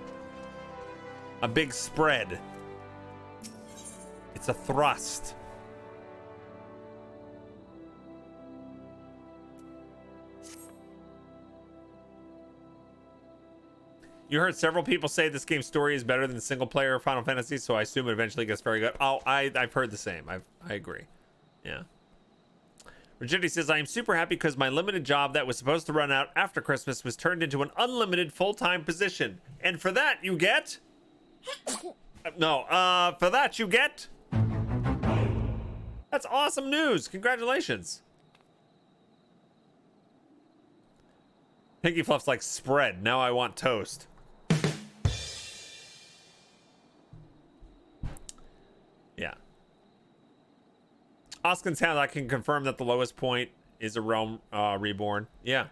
big spread. It's a thrust. You heard several people say this game's story is better than single player Final Fantasy, so I assume it eventually gets very good. Oh, I've heard the same. I agree. Yeah. Rigidity says, I am super happy because my limited job that was supposed to run out after Christmas was turned into an unlimited full-time position. And for that, you get... No, for that, you get... That's awesome news. Congratulations. Pinky Fluff's like, spread. Now I want toast. Yeah. Oskin Town, I can confirm that the lowest point is a realm reborn. Yeah.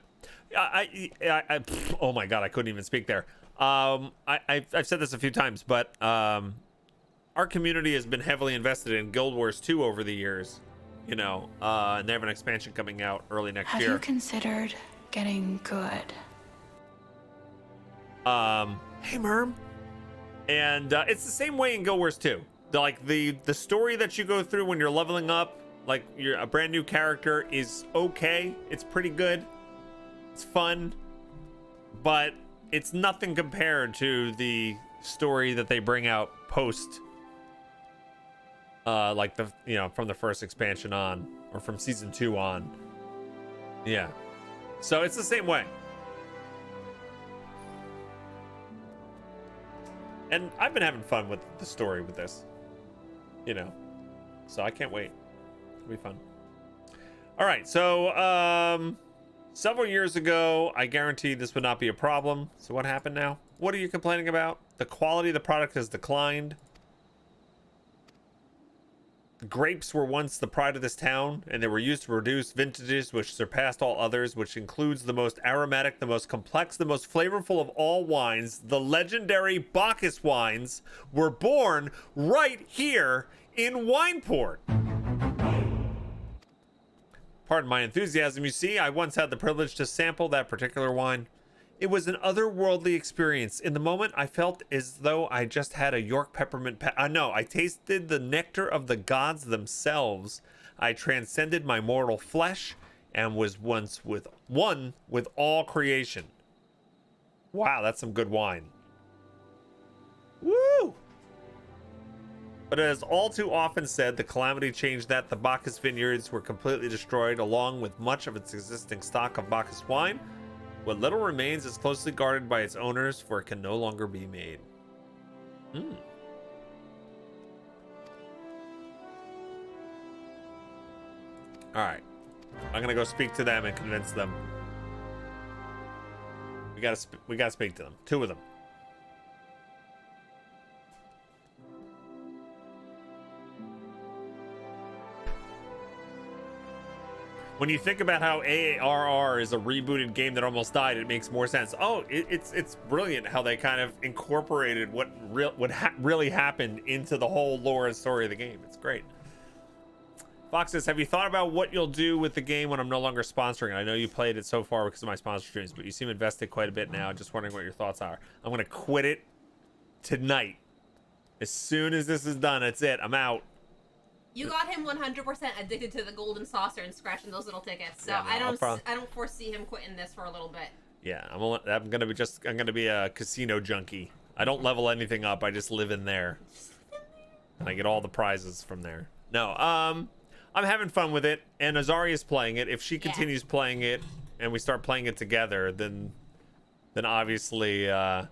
Oh my god, I couldn't even speak there. I've said this a few times, but our community has been heavily invested in Guild Wars 2 over the years. You know, and they have an expansion coming out early next year. Have you considered getting good? Hey, Merm. And it's the same way in Guild Wars 2. The story that you go through when you're leveling up, like you're a brand new character, is okay. It's pretty good. It's fun, but it's nothing compared to the story that they bring out post, like from the first expansion on, or from season 2 on. Yeah, so it's the same way. And I've been having fun with the story with this. You know, so I can't wait. It'll be fun. All right, so several years ago, I guaranteed this would not be a problem. So what happened now? What are you complaining about? The quality of the product has declined. Grapes were once the pride of this town, and they were used to produce vintages which surpassed all others, which includes the most aromatic, the most complex, the most flavorful of all wines. The legendary Bacchus wines were born right here in Wineport. Pardon my enthusiasm, you see, I once had the privilege to sample that particular wine. It was an otherworldly experience. In the moment, I felt as though I just had a York peppermint no, I tasted the nectar of the gods themselves. I transcended my mortal flesh and was once one with all creation. Wow, that's some good wine. Woo! But as all too often said, the calamity changed that the Bacchus vineyards were completely destroyed, along with much of its existing stock of Bacchus wine. What little remains is closely guarded by its owners, for it can no longer be made. All right. I'm gonna go speak to them and convince them. We gotta speak to them. 2 of them. When you think about how ARR is a rebooted game that almost died, it makes more sense. Oh, it's brilliant how they kind of incorporated what really happened into the whole lore and story of the game. It's great. Fox says, have you thought about what you'll do with the game when I'm no longer sponsoring? I know you played it so far because of my sponsor streams, but you seem invested quite a bit now. Just wondering what your thoughts are. I'm going to quit it tonight. As soon as this is done, that's it. I'm out. You got him 100% addicted to the golden saucer and scratching those little tickets. So Yeah, no, I don't foresee him quitting this for a little bit. Yeah, I'm gonna be a casino junkie. I don't level anything up. I just live in there, and I get all the prizes from there. No, I'm having fun with it, and Azaria's playing it. If she continues playing it, and we start playing it together, then obviously that'll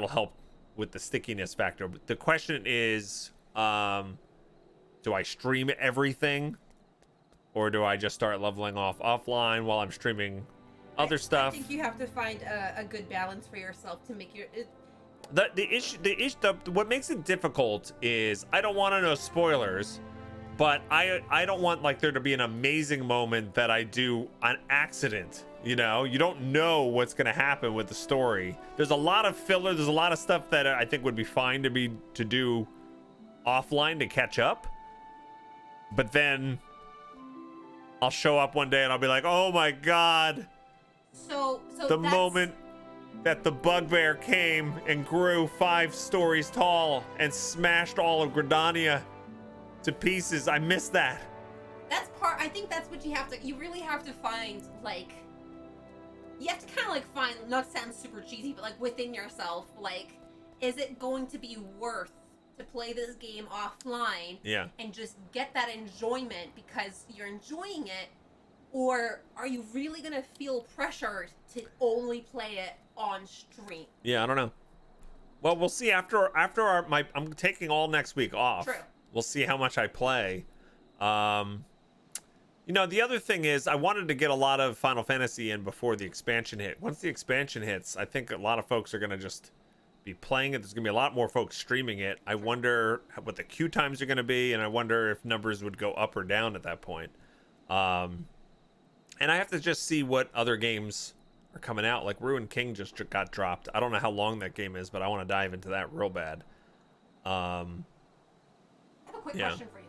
help with the stickiness factor. But the question is, do I stream everything, or do I just start leveling off offline while I'm streaming other stuff? I think you have to find a good balance for yourself to make your what makes it difficult is I don't want to know spoilers, but I don't want like there to be an amazing moment that I do on accident. You know, you don't know what's going to happen with the story. There's a lot of filler. There's a lot of stuff that I think would be fine to do offline to catch up. But then I'll show up one day and I'll be like, oh my God. So the moment that the bugbear came and grew 5 stories tall and smashed all of Gridania to pieces. I missed that. I think that's what you really have to find, like, you have to kind of like find, not sound super cheesy, but like within yourself, like, is it going to be worth to play this game offline and just get that enjoyment because you're enjoying it, or are you really gonna feel pressured to only play it on stream? Yeah, I don't know. Well, we'll see after I'm taking all next week off. True. We'll see how much I play. You know, the other thing is I wanted to get a lot of Final Fantasy in before the expansion hit. Once the expansion hits, I think a lot of folks are going to just be playing it. There's going to be a lot more folks streaming it. I wonder what the queue times are going to be, and I wonder if numbers would go up or down at that point. And I have to just see what other games are coming out. Like Ruined King just got dropped. I don't know how long that game is, but I want to dive into that real bad. I have a quick question for you.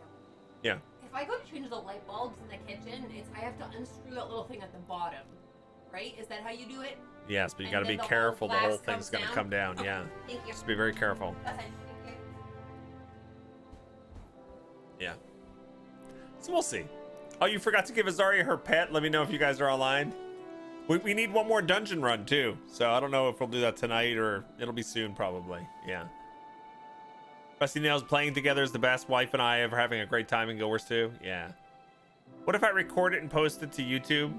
Yeah. If I go to change the light bulbs in the kitchen, I have to unscrew that little thing at the bottom, right? Is that how you do it? Yes, but you got to be careful. The whole thing's going to come down. Okay, yeah. Thank you. Just be very careful. That's fine. Thank you. Yeah. So we'll see. Oh, you forgot to give Azaria her pet. Let me know if you guys are online. We need one more dungeon run too. So I don't know if we'll do that tonight or it'll be soon probably. Yeah. Rusty Nails playing together is the best. Wife and I are having a great time in Guild Wars 2. Yeah. What if I record it and post it to YouTube?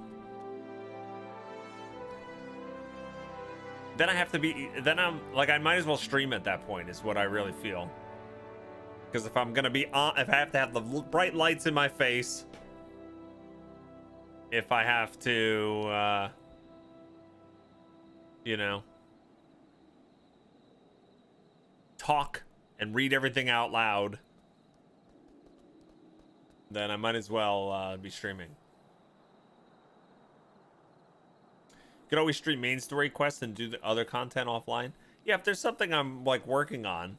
Then I have to be, then I'm like, I might as well stream at that point is what I really feel. Because if I'm going to be on, if I have to have the bright lights in my face, if I have to, you know, talk and read everything out loud, then I might as well be streaming. You could always stream main story quests and do the other content offline. Yeah, if there's something I'm like working on.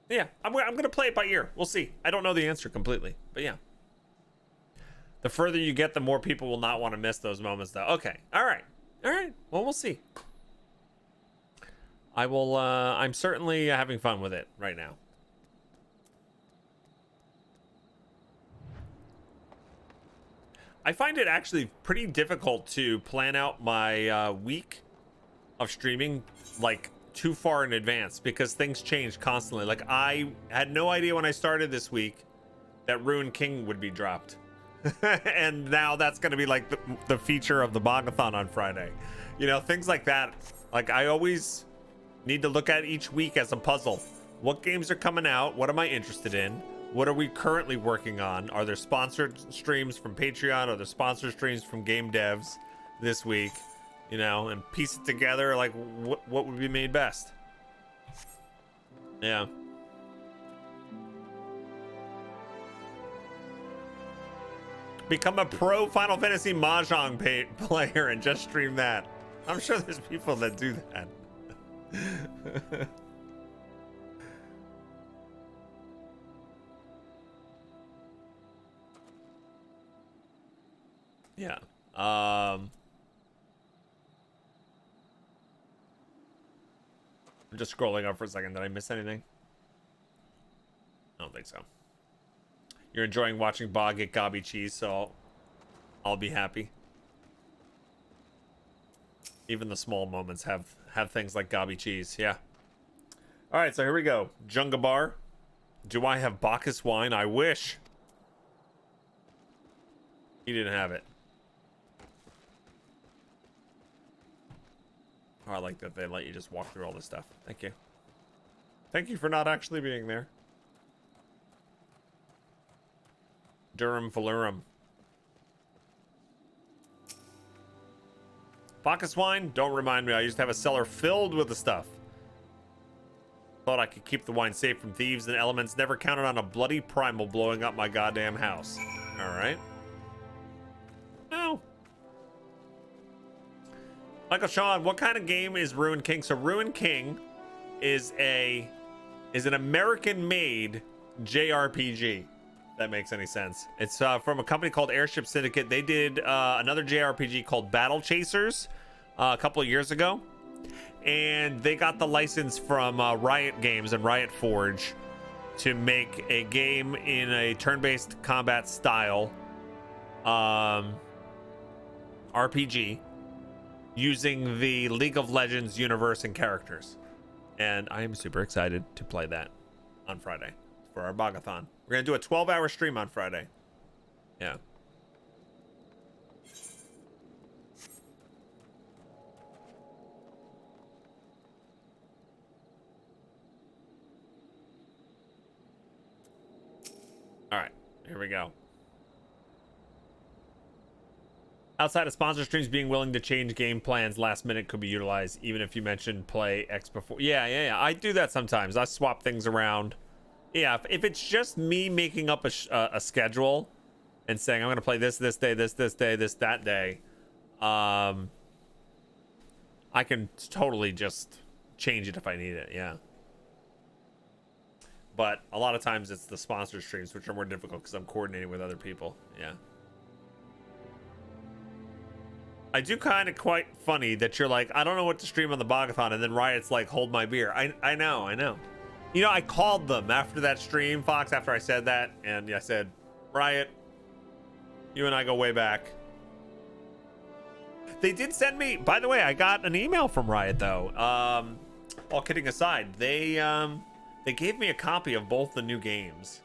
Yeah, I'm gonna play it by ear. We'll see. I don't know the answer completely, but yeah. The further you get, the more people will not want to miss those moments, though. Okay, all right. Well, we'll see. I will. I'm certainly having fun with it right now. I find it actually pretty difficult to plan out my week of streaming like too far in advance because things change constantly. Like I had no idea when I started this week that Ruined King would be dropped. And now that's going to be like the feature of the Bogathon on Friday. You know, things like that. Like I always need to look at each week as a puzzle What games are coming out? What am I interested in? What are we currently working on? Are there sponsored streams from Patreon? Are there sponsored streams from game devs this week? You know, and piece it together, like what would be made best? Yeah. Become a pro Final Fantasy Mahjong player and just stream that. I'm sure there's people that do that. Yeah. I'm just scrolling up for a second. Did I miss anything? I don't think so. You're enjoying watching Bog get gobby cheese, so I'll be happy. Even the small moments have things like gobby cheese. Yeah. All right, so here we go. Junga Bar. Do I have Bacchus wine? I wish. He didn't have it. Oh, I like that they let you just walk through all this stuff. Thank you. Thank you for not actually being there. Durham Valorum. Bacchus wine? Don't remind me. I used to have a cellar filled with the stuff. Thought I could keep the wine safe from thieves and elements. Never counted on a bloody primal blowing up my goddamn house. All right. No. Michael Sean, what kind of game is Ruined King? So Ruined King is an American-made JRPG. That makes any sense. It's from a company called Airship Syndicate. They did another JRPG called Battle Chasers a couple of years ago, and they got the license from Riot Games and Riot Forge to make a game in a turn-based combat style RPG using the League of Legends universe and characters. And I am super excited to play that on Friday for our Bogathon. We're going to do a 12-hour stream on Friday. Yeah. All right, here we go. Outside of sponsor streams, being willing to change game plans last minute could be utilized, even if you mentioned play X before. Yeah. I do that sometimes. I swap things around. Yeah, if it's just me making up a schedule and saying I'm going to play this day, this day, that day, I can totally just change it if I need it. Yeah. But a lot of times it's the sponsor streams, which are more difficult because I'm coordinating with other people. Yeah. I do kind of quite funny that you're like, I don't know what to stream on the Bogathon, and then Riot's like, hold my beer. I know. You know, I called them after that stream, Fox, after I said that, and I said, Riot, you and I go way back. They did send me, by the way, I got an email from Riot, though. All kidding aside, they gave me a copy of both the new games.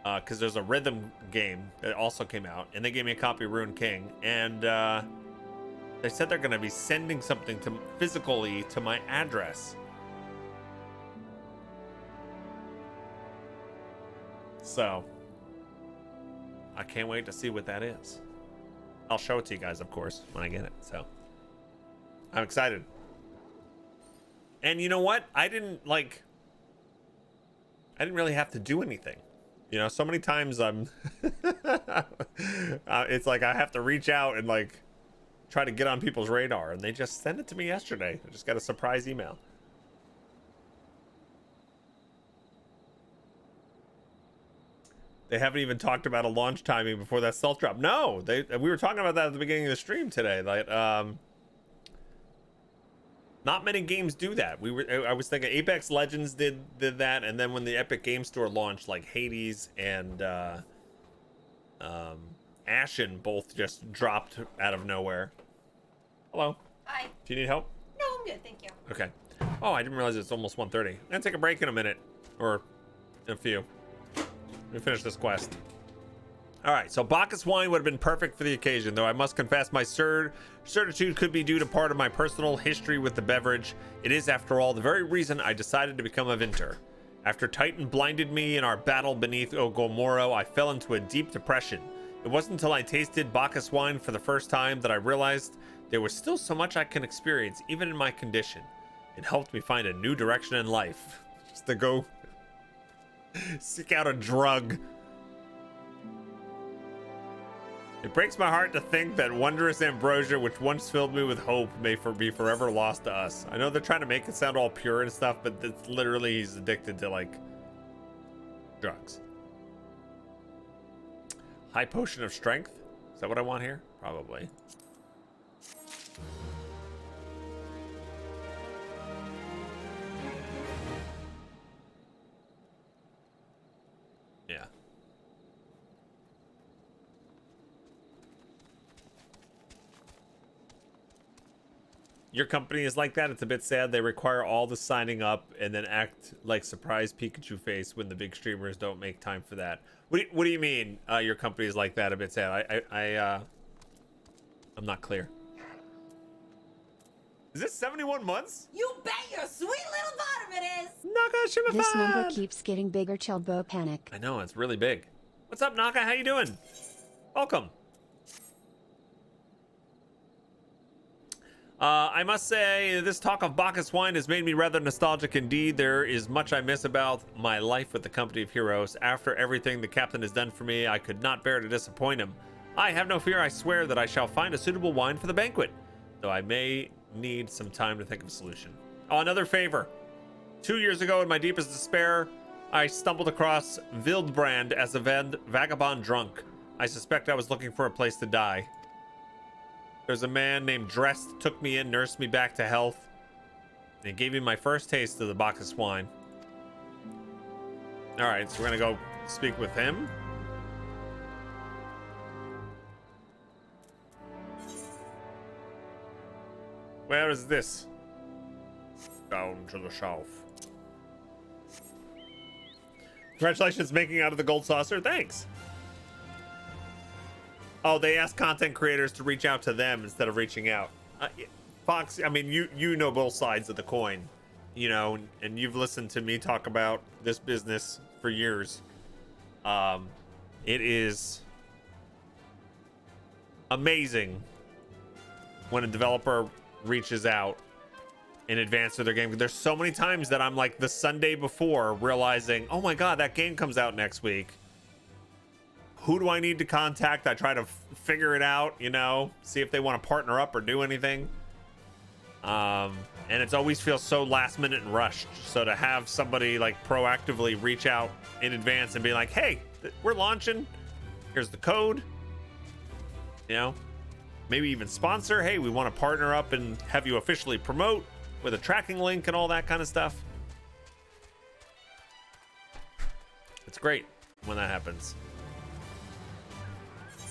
Because there's a rhythm game that also came out, and they gave me a copy of Ruined King, and they said they're going to be sending something physically to my address. So I can't wait to see what that is. I'll show it to you guys, of course, when I get it. So I'm excited. And you know what? I didn't really have to do anything. You know, so many times I'm it's like I have to reach out and like try to get on people's radar, and they just sent it to me yesterday. I just got a surprise email. They haven't even talked about a launch timing before that stealth drop. No, we were talking about that at the beginning of the stream today. Like, not many games do that. I was thinking Apex Legends did that, and then when the Epic Game Store launched, like Hades and Ashen both just dropped out of nowhere. Hello. Hi. Do you need help? No, I'm good, thank you. Okay. Oh, I didn't realize it's almost 1:30. I'm gonna take a break in a minute, or in a few. Let me finish this quest. All right, so Bacchus wine would have been perfect for the occasion, though I must confess my certitude could be due to part of my personal history with the beverage. It is, after all, the very reason I decided to become a Vinter. After Titan blinded me in our battle beneath Ogomoro, I fell into a deep depression. It wasn't until I tasted Bacchus wine for the first time that I realized there was still so much I can experience, even in my condition. It helped me find a new direction in life. Just to go seek out a drug. It breaks my heart to think that wondrous ambrosia, which once filled me with hope, may be forever lost to us. I know they're trying to make it sound all pure and stuff, but it's literally he's addicted to, like, drugs. High potion of strength? Is that what I want here? Probably. Yeah. Your company is like that. It's a bit sad. They require all the signing up and then act like surprised Pikachu face when the big streamers don't make time for that. What do you mean your company is like that? A bit sad. I'm not clear. Is this 71 months? You bet your sweet little bottom it is! Naka This number Shimafad! keeps getting bigger. Chelbo panic. I know, it's really big. What's up, Naka? How you doing? Welcome. I must say, this talk of Bacchus wine has made me rather nostalgic indeed. There is much I miss about my life with the Company of Heroes. After everything the captain has done for me, I could not bear to disappoint him. I have no fear, I swear, that I shall find a suitable wine for the banquet, though I may need some time to think of a solution. Oh, another favor. 2 years ago, in my deepest despair, I stumbled across Wildbrand as a vagabond drunk. I suspect I was looking for a place to die. There's a man named Drest took me in, nursed me back to health, and gave me my first taste of the Bacchus wine. All right, so we're gonna go speak with him. Where is this? Down to the south. Congratulations making out of the gold saucer. Thanks. Oh, they ask content creators to reach out to them instead of reaching out. Fox, I mean, you know both sides of the coin, you know, and you've listened to me talk about this business for years. It is amazing when a developer reaches out in advance of their game. There's so many times that I'm like the Sunday before realizing, oh my God, that game comes out next week. Who do I need to contact? I try to figure it out, you know, see if they want to partner up or do anything. And it's always feels so last minute and rushed. So to have somebody like proactively reach out in advance and be like, hey, we're launching. Here's the code. You know, maybe even sponsor. Hey, we want to partner up and have you officially promote with a tracking link and all that kind of stuff. It's great when that happens.